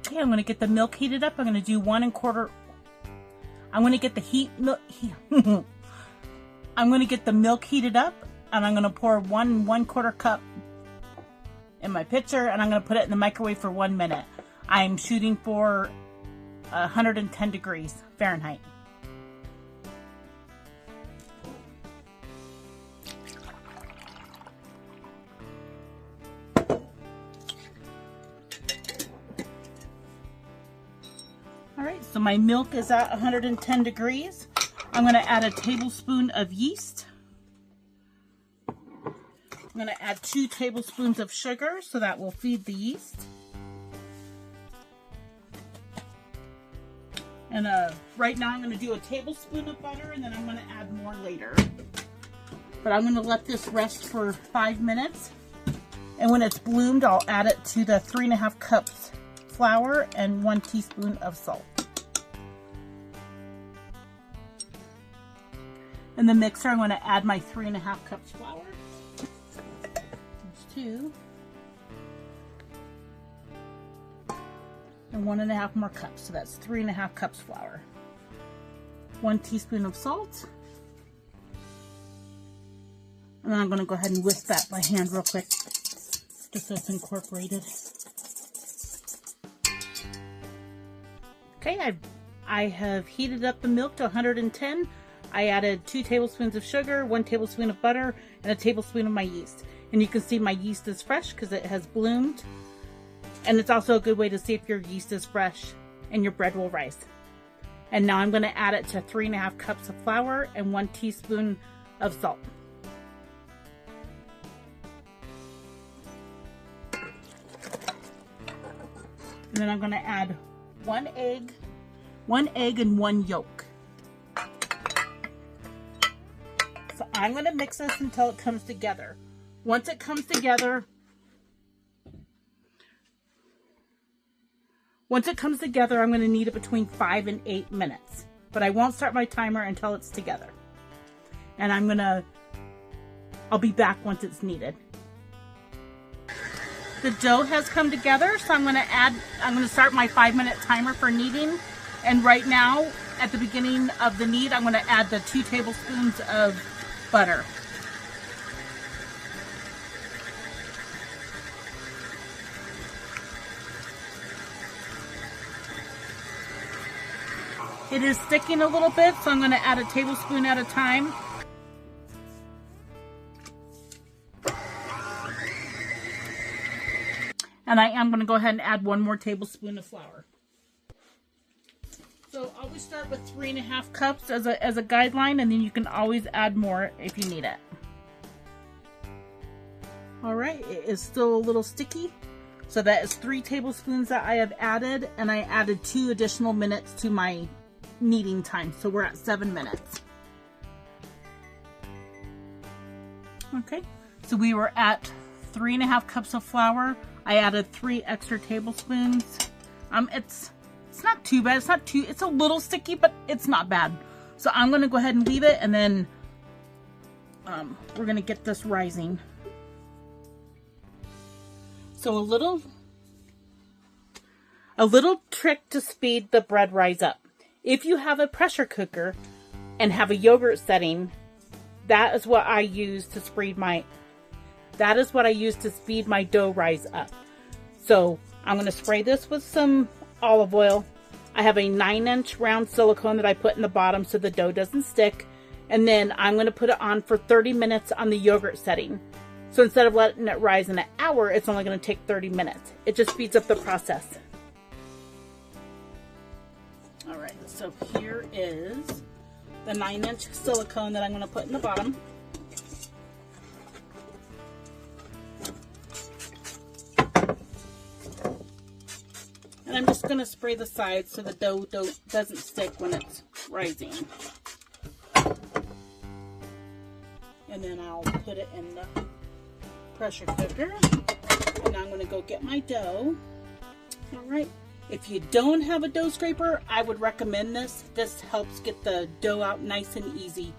Okay, I'm going to get the milk heated up. I'm going to do 1 1/4. I'm going to get the I'm going to get the milk heated up, and I'm going to pour 1 1/4 cup in my pitcher, and I'm going to put it in the microwave for 1 minute. I'm shooting for 110 degrees Fahrenheit. Alright, so my milk is at 110 degrees. I'm going to add a tablespoon of yeast. I'm going to add 2 tablespoons of sugar, so that will feed the yeast. And right now I'm going to do a tablespoon of butter, and then I'm going to add more later. But I'm going to let this rest for 5 minutes. And when it's bloomed, I'll add it to the 3 1/2 cups flour and 1 teaspoon of salt. In the mixer, I'm going to add my 3 1/2 cups flour. There's 2. And 1 1/2 more cups, so that's 3 1/2 cups flour. 1 teaspoon of salt. And then I'm going to go ahead and whisk that by hand real quick, just so it's incorporated. Okay, I have heated up the milk to 110. I added 2 tablespoons of sugar, 1 tablespoon of butter, and a tablespoon of my yeast. And you can see my yeast is fresh because it has bloomed. And it's also a good way to see if your yeast is fresh and your bread will rise. And now I'm going to add it to 3 1/2 cups of flour and 1 teaspoon of salt. And then I'm going to add 1 egg and 1 yolk. So I'm going to mix this until it comes together. Once it comes together, I'm going to knead it between 5 and 8 minutes. But I won't start my timer until it's together. And I'll be back once it's kneaded. The dough has come together, so I'm going to start my 5-minute timer for kneading. And right now, at the beginning of the knead, I'm going to add the 2 tablespoons of butter. It is sticking a little bit, so I'm going to add a tablespoon at a time. And I am going to go ahead and add 1 more tablespoon of flour. So always start with 3 1/2 cups as a guideline, and then you can always add more if you need it. Alright, it is still a little sticky. So that is 3 tablespoons that I have added, and I added 2 additional minutes to my kneading time. So we're at 7 minutes. Okay, so we were at 3 1/2 cups of flour. I added 3 extra tablespoons. It's not too bad. It's a little sticky, but it's not bad. So I'm going to go ahead and leave it, and then we're going to get this rising. So a little trick to speed the bread rise up. If you have a pressure cooker and have a yogurt setting, that is what I use to speed my dough rise up. So I'm going to spray this with some olive oil. I have a 9-inch round silicone that I put in the bottom so the dough doesn't stick. And then I'm going to put it on for 30 minutes on the yogurt setting. So instead of letting it rise in an hour, it's only going to take 30 minutes. It just speeds up the process. Alright, so here is the 9-inch silicone that I'm going to put in the bottom. And I'm just going to spray the sides so the dough doesn't stick when it's rising. And then I'll put it in the pressure cooker. And I'm going to go get my dough. Alright, if you don't have a dough scraper, I would recommend this. This helps get the dough out nice and easy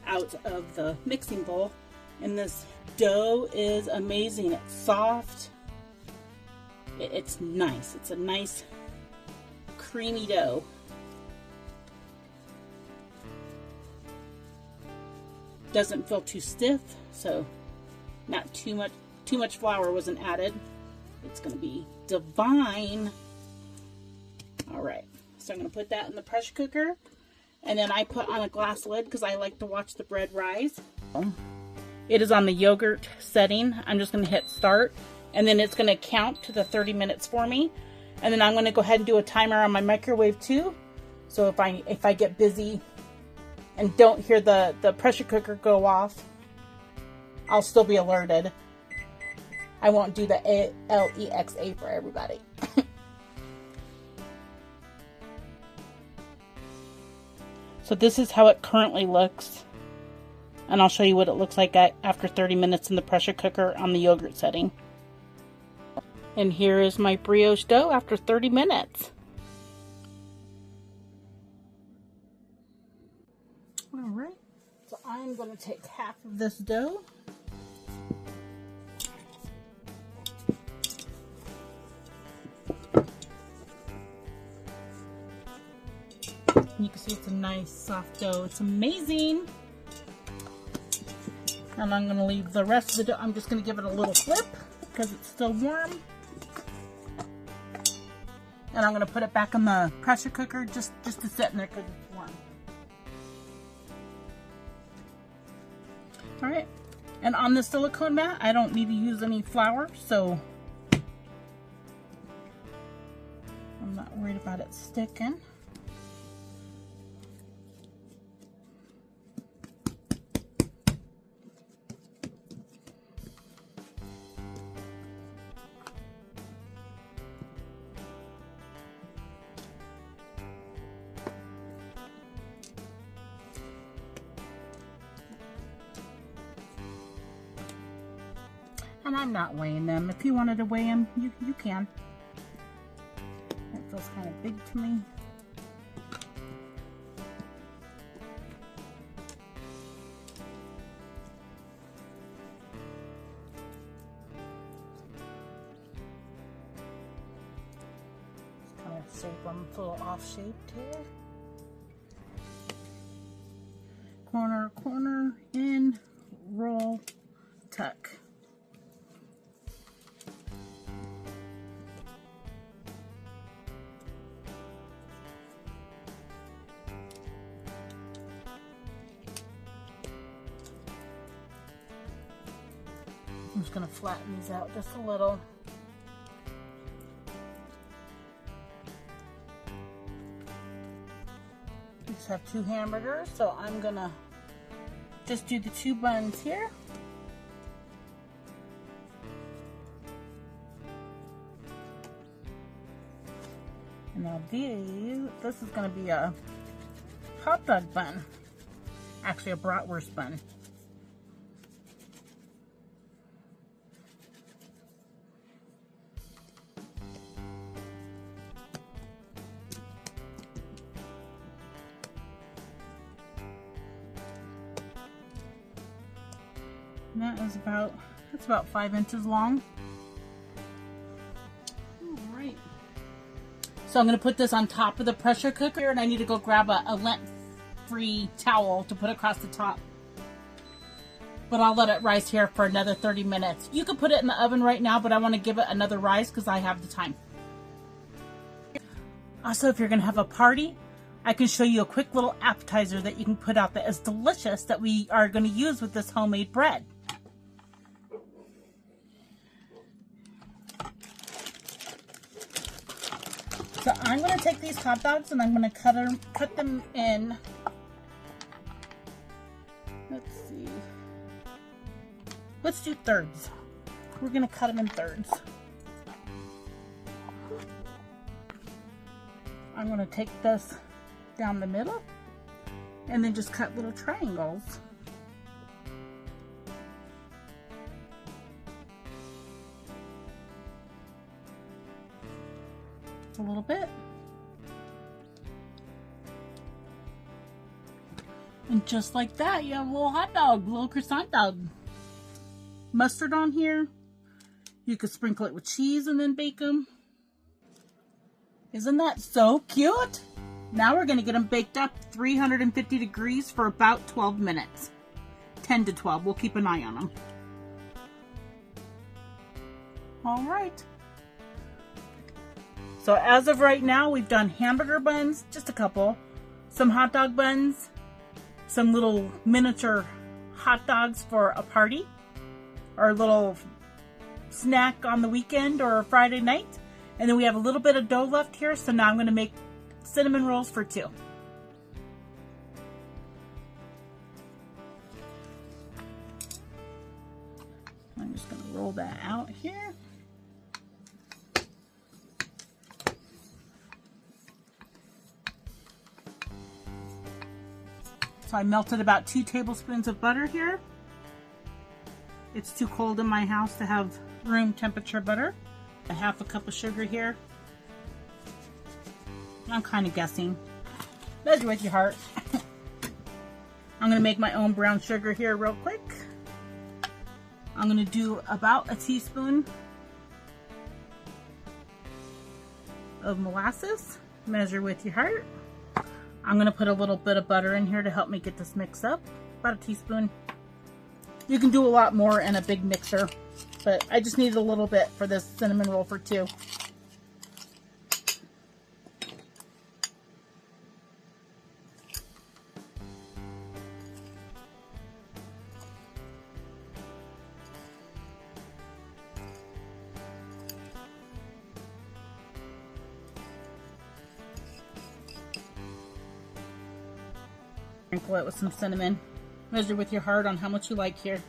out of the mixing bowl. And this dough is amazing. It's soft. It's nice. It's a nice creamy dough. Doesn't feel too stiff, so not too much flour wasn't added. It's gonna be divine. All right, so I'm gonna put that in the pressure cooker, and then I put on a glass lid because I like to watch the bread rise. It is on the yogurt setting. I'm just gonna hit start, and then it's gonna count to the 30 minutes for me. And then I'm gonna go ahead and do a timer on my microwave too. So if I get busy and don't hear the pressure cooker go off, I'll still be alerted. I won't do the Alexa for everybody. So this is how it currently looks. And I'll show you what it looks like after 30 minutes in the pressure cooker on the yogurt setting. And here is my brioche dough after 30 minutes. Alright, so I'm going to take half of this dough. You can see it's a nice soft dough. It's amazing. And I'm going to leave the rest of the dough. I'm just going to give it a little flip because it's still warm. And I'm going to put it back in the pressure cooker just to sit in there because it's warm. Alright, and on the silicone mat, I don't need to use any flour, so I'm not worried about it sticking. And I'm not weighing them. If you wanted to weigh them, you can. It feels kind of big to me. Just kind of shape them a little off-shaped here. Corner, corner, in, roll, tuck. I'm just going to flatten these out just a little. Just have 2 hamburgers, so I'm going to just do the 2 buns here. And now this is going to be a hot dog bun. Actually a bratwurst bun. And that's about 5 inches long. Alright. So I'm going to put this on top of the pressure cooker, and I need to go grab a lint-free towel to put across the top. But I'll let it rise here for another 30 minutes. You could put it in the oven right now, but I want to give it another rise because I have the time. Also, if you're going to have a party, I can show you a quick little appetizer that you can put out that is delicious that we are going to use with this homemade bread. So I'm going to take these hot dogs and I'm going to cut them in. Let's see. Let's do thirds. We're going to cut them in thirds. I'm going to take this down the middle and then just cut little triangles. A little bit. And just like that, you have a little hot dog, a little croissant dog. Mustard on here. You could sprinkle it with cheese and then bake them. Isn't that so cute? Now we're going to get them baked up 350 degrees for about 12 minutes. 10 to 12. We'll keep an eye on them. All right. So as of right now, we've done hamburger buns, just a couple, some hot dog buns, some little miniature hot dogs for a party, or a little snack on the weekend or Friday night. And then we have a little bit of dough left here, so now I'm going to make cinnamon rolls for 2. I'm just going to roll that out here. So I melted about 2 tablespoons of butter here. It's too cold in my house to have room temperature butter. A half a cup of sugar here. I'm kind of guessing. Measure with your heart. I'm going to make my own brown sugar here real quick. I'm going to do about a teaspoon of molasses. Measure with your heart. I'm going to put a little bit of butter in here to help me get this mixed up. About a teaspoon. You can do a lot more in a big mixer, but I just needed a little bit for this cinnamon roll for 2. Sprinkle it with some cinnamon. Measure with your heart on how much you like here.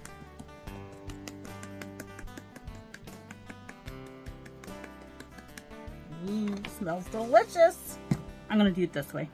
Ooh, smells delicious. I'm gonna do it this way.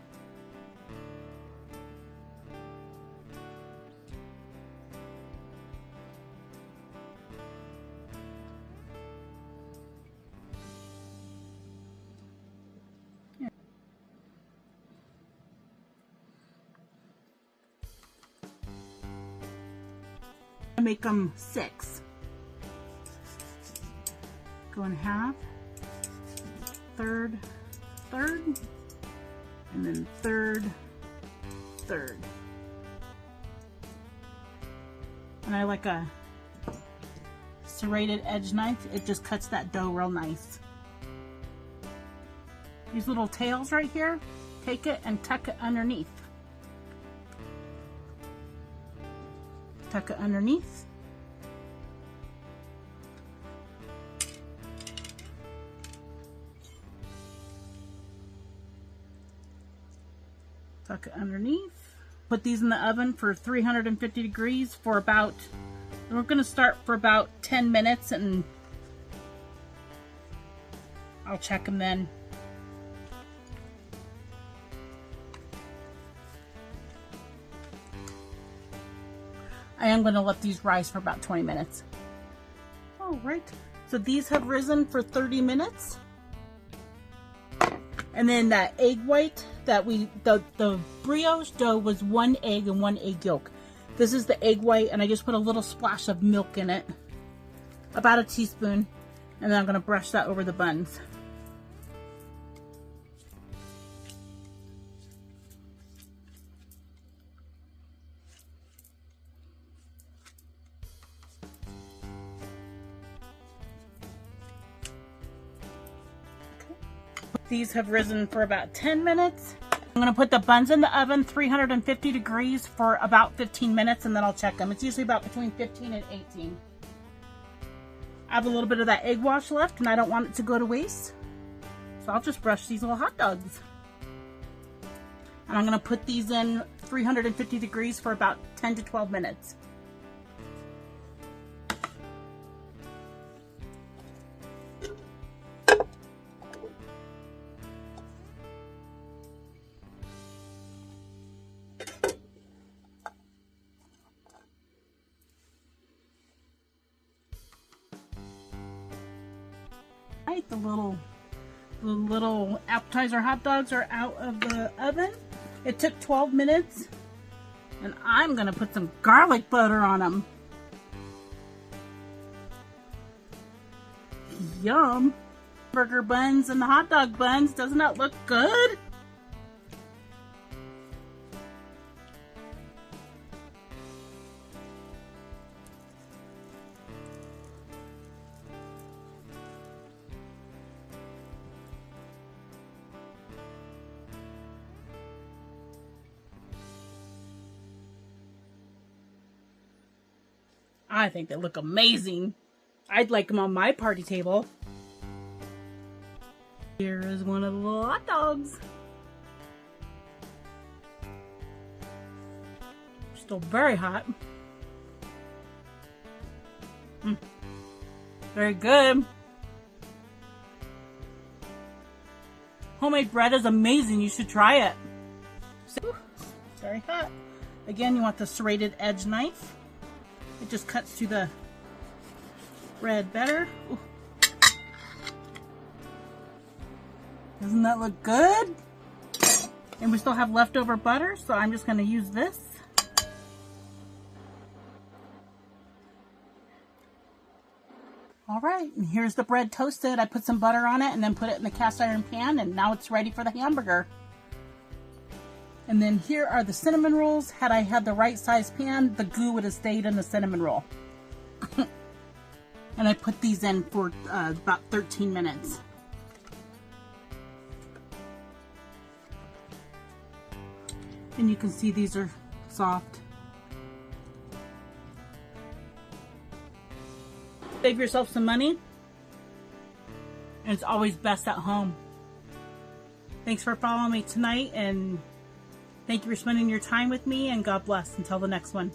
Make them 6. Go in half, third, and then third. And I like a serrated edge knife. It just cuts that dough real nice. These little tails right here, take it and tuck it underneath. Tuck it underneath. Tuck it underneath. Put these in the oven for 350 degrees for about, we're going to start for about 10 minutes and I'll check them then. I am going to let these rise for about 20 minutes. All right, so these have risen for 30 minutes. And then that egg white that the brioche dough was 1 egg and 1 egg yolk. This is the egg white, and I just put a little splash of milk in it, about a teaspoon, and then I'm going to brush that over the buns. These have risen for about 10 minutes. I'm going to put the buns in the oven 350 degrees for about 15 minutes and then I'll check them. It's usually about between 15 and 18. I have a little bit of that egg wash left and I don't want it to go to waste. So I'll just brush these little hot dogs. And I'm going to put these in 350 degrees for about 10 to 12 minutes. The little appetizer hot dogs are out of the oven. It took 12 minutes and I'm gonna put some garlic butter on them. Yum. Burger buns and the hot dog buns. Doesn't that look good? I think they look amazing. I'd like them on my party table. Here is one of the little hot dogs. Still very hot. Very good. Homemade bread is amazing. You should try it. Very hot. Again, you want the serrated edge knife. It just cuts through the bread better. Ooh. Doesn't that look good? And we still have leftover butter, so I'm just going to use this. All right, and here's the bread toasted. I put some butter on it and then put it in the cast iron pan, and now it's ready for the hamburger. And then here are the cinnamon rolls. Had I had the right size pan, the goo would have stayed in the cinnamon roll. And I put these in for about 13 minutes. And you can see these are soft. Save yourself some money. And it's always best at home. Thanks for following me tonight, and thank you for spending your time with me, and God bless. Until the next one.